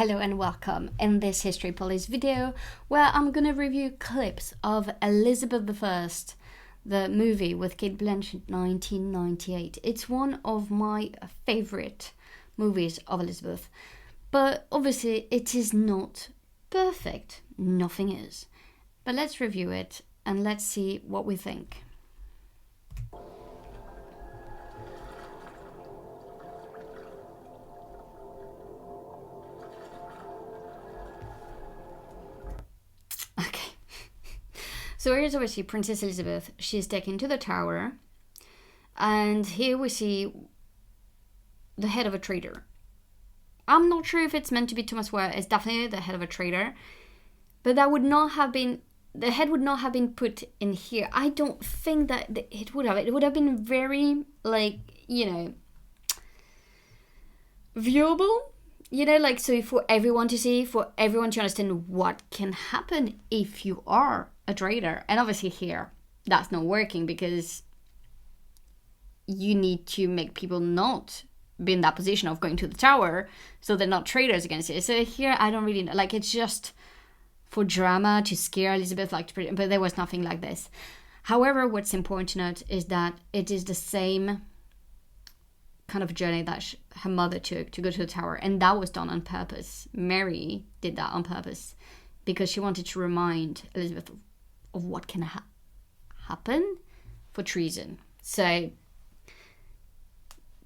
Hello and welcome in this History Police video where I'm gonna review clips of Elizabeth I, the movie with Kate Blanchett 1998. It's one of my favorite movies of Elizabeth, but obviously it is not perfect. Nothing is. But let's review it and let's see what we think. So here's obviously Princess Elizabeth. She's taken to the tower. And here we see the head of a traitor. I'm not sure if it's meant to be Thomas Wyatt. It's definitely the head of a traitor. But that would not have been... The head would not have been put in here. I don't think that it would have. It would have been very, viewable. So for everyone to see, for everyone to understand what can happen if you are a traitor. And obviously here, that's not working because you need to make people not be in that position of going to the tower so they're not traitors against you. So here, I don't really know. It's just for drama to scare Elizabeth, but there was nothing like this. However, what's important to note is that it is the same kind of journey that her mother took to go to the tower, and that was done on purpose. Mary did that on purpose because she wanted to remind Elizabeth of what can happen for treason. So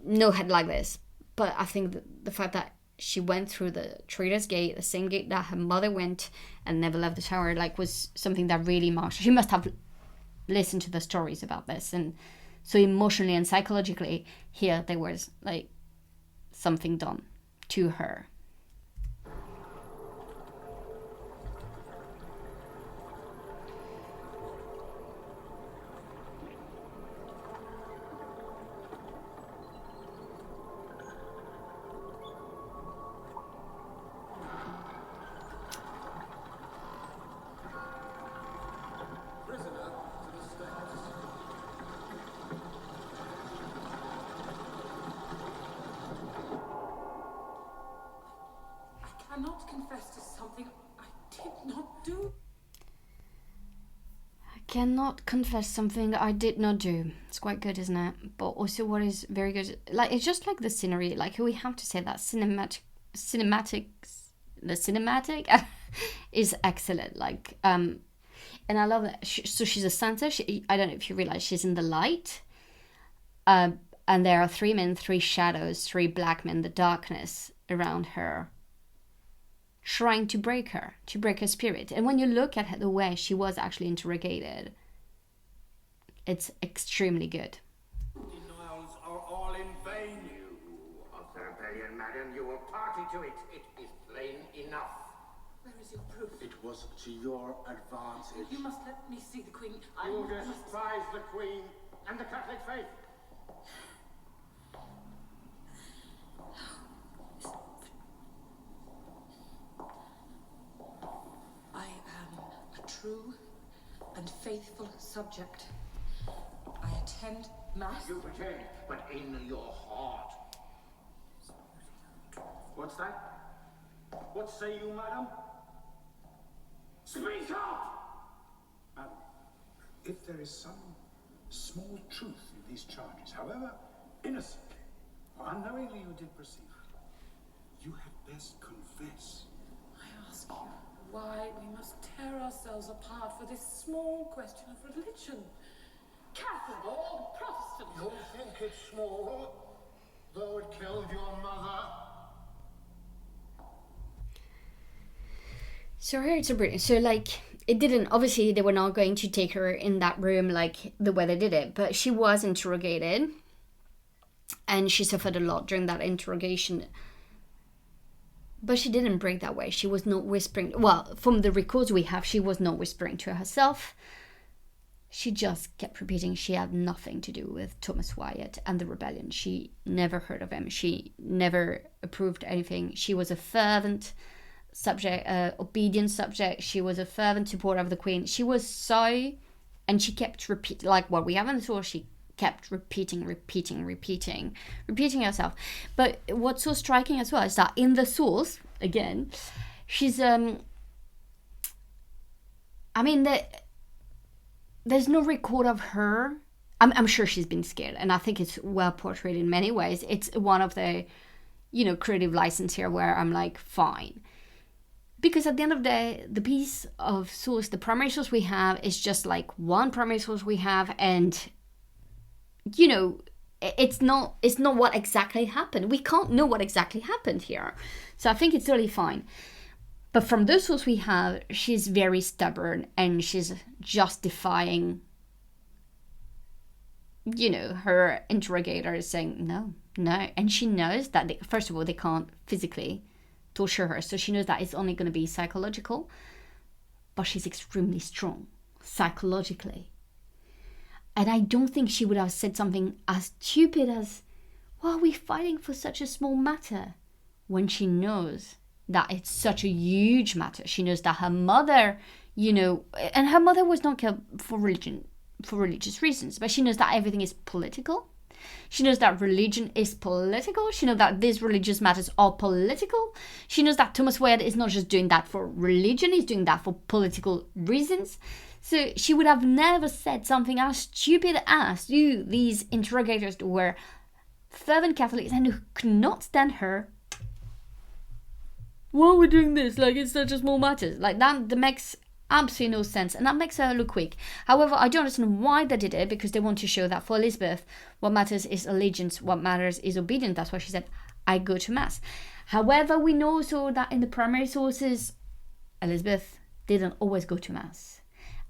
no head like this, but I think that the fact that she went through the traitor's gate, the same gate that her mother went and never left the tower, was something that really marked her. She must have listened to the stories about this, and so emotionally and psychologically, here there was something done to her. I cannot confess to something I did not do. I cannot confess something I did not do. It's quite good, isn't it? But also what is very good, it's just the scenery, we have to say that the cinematic is excellent. And I love that. So she's a Santa. I don't know if you realize she's in the light. And there are three men, three shadows, three black men, the darkness around her, trying to break her spirit. And when you look at the way she was actually interrogated, it's extremely good. Denials are all in vain. You of the rebellion, madam, you were party to it. It is plain enough. Where is your proof? It was to your advantage. You must let me see the Queen. You despise the Queen and the Catholic faith. I am a true and faithful subject. I attend Mass. You pretend, but in your heart. What's that? What say you, madam? Speak up! Madam, if there is some small truth in these charges, however innocently or unknowingly you did proceed, you had best confess. I ask you why we must tear ourselves apart for this small question of religion. Catholic or Protestant. You think it's small, though it killed your mother? So here it's a brilliant. So it didn't, obviously they were not going to take her in that room the way they did it, but she was interrogated and she suffered a lot during that interrogation. But she didn't break that way. She was not whispering. Well, from the records we have, she was not whispering to herself. She just kept repeating she had nothing to do with Thomas Wyatt and the rebellion. She never heard of him. She never approved anything. She was a fervent subject, obedient subject. She was a fervent supporter of the Queen. She was so, and she kept repeating, what we have in the source, she kept repeating herself. But what's so striking as well is that in the source, again. She's I mean, there's no record of her. I'm sure she's been scared, and I think it's well portrayed in many ways. It's one of the, creative license here where I'm like, fine. Because at the end of the day, the piece of source, the primary source we have is just like one primary source we have, and, it's not what exactly happened. We can't know what exactly happened here. So I think it's totally fine. But from the source we have, she's very stubborn, and she's justifying, her interrogator is saying no. And she knows that, first of all, they can't physically torture her. So she knows that it's only going to be psychological. But she's extremely strong psychologically. And I don't think she would have said something as stupid as, why are we fighting for such a small matter? When she knows that it's such a huge matter. She knows that her mother, and her mother was not killed for religious reasons, but she knows that everything is political. She knows that religion is political. She knows that these religious matters are political. She knows that Thomas Wyatt is not just doing that for religion, he's doing that for political reasons. So she would have never said something as stupid as, these interrogators were fervent Catholics and who could not stand her. Why are we doing this? Like, it's such a small matter. Like, that makes absolutely no sense, and that makes her look weak. However, I don't understand why they did it, because they want to show that for Elizabeth, what matters is allegiance, what matters is obedience. That's why she said, I go to mass. However, we know also that in the primary sources, Elizabeth didn't always go to mass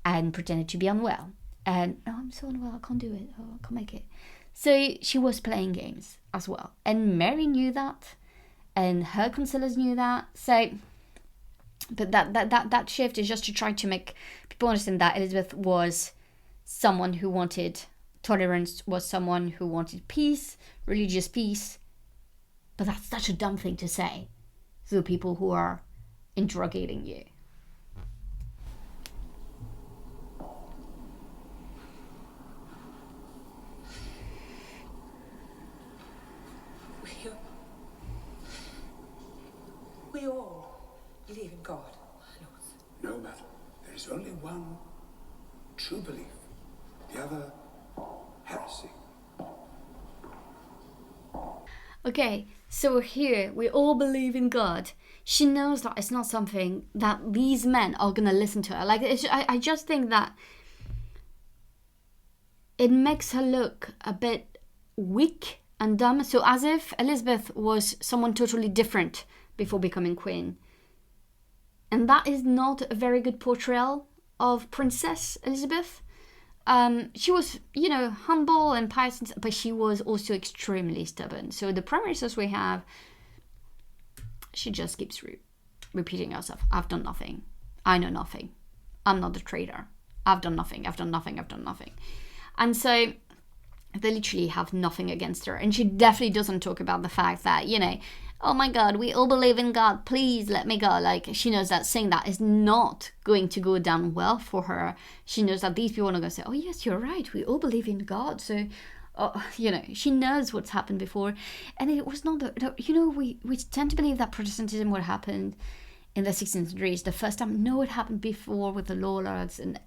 and pretended to be unwell. And, I'm so unwell, I can't do it, I can't make it. So she was playing games as well. And Mary knew that, and her counselors knew that. So, but that shift is just to try to make people understand that Elizabeth was someone who wanted tolerance, was someone who wanted peace, religious peace. But that's such a dumb thing to say to the people who are interrogating you. We all believe in God, my lords. No, madam. There is only one true belief. The other, heresy. Okay, so here, we all believe in God. She knows that it's not something that these men are going to listen to her. Like, I just think that it makes her look a bit weak and dumb. So as if Elizabeth was someone totally different before becoming queen. And that is not a very good portrayal of Princess Elizabeth. She was, humble and pious, but she was also extremely stubborn. So the primary source we have, she just keeps repeating herself. I've done nothing. I know nothing. I'm not a traitor. I've done nothing. I've done nothing. I've done nothing. And so they literally have nothing against her. And she definitely doesn't talk about the fact that, oh my God, we all believe in God, please let me go. Like, she knows that saying that is not going to go down well for her. She knows that these people are not going to say, oh yes, you're right, we all believe in God. So, she knows what's happened before. And it was not, we tend to believe that Protestantism would happen in the 16th century. It's the first time. No, it happened before with the lords and,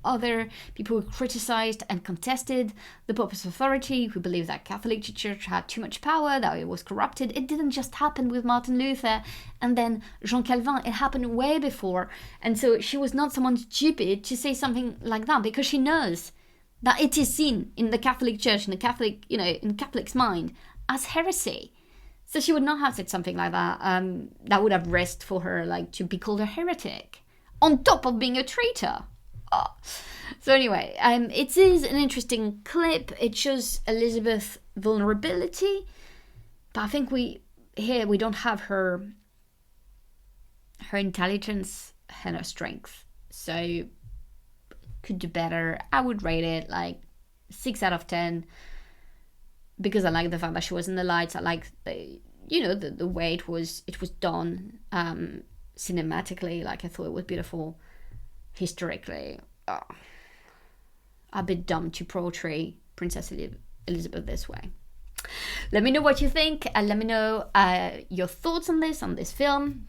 other people who criticized and contested the Pope's authority, who believed that Catholic Church had too much power, that it was corrupted. It didn't just happen with Martin Luther and then Jean Calvin. It happened way before. And so she was not someone stupid to say something like that, because she knows that it is seen in the Catholic Church, in the Catholic, in Catholic's mind, as heresy. So she would not have said something like that. That would have risked for her, like, to be called a heretic, on top of being a traitor. Oh. So anyway, it is an interesting clip. It shows Elizabeth's vulnerability, but I think we don't have her intelligence and her strength. So could do better. I would rate it like 6 out of 10. Because I like the fact that she was in the lights. I like the way it was done cinematically. Like, I thought it was beautiful. Historically, a bit dumb to portray Princess Elizabeth this way. Let me know what you think, and let me know your thoughts on this film,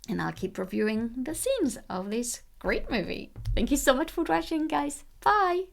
and I'll keep reviewing the scenes of this great movie. Thank you so much for watching, guys. Bye!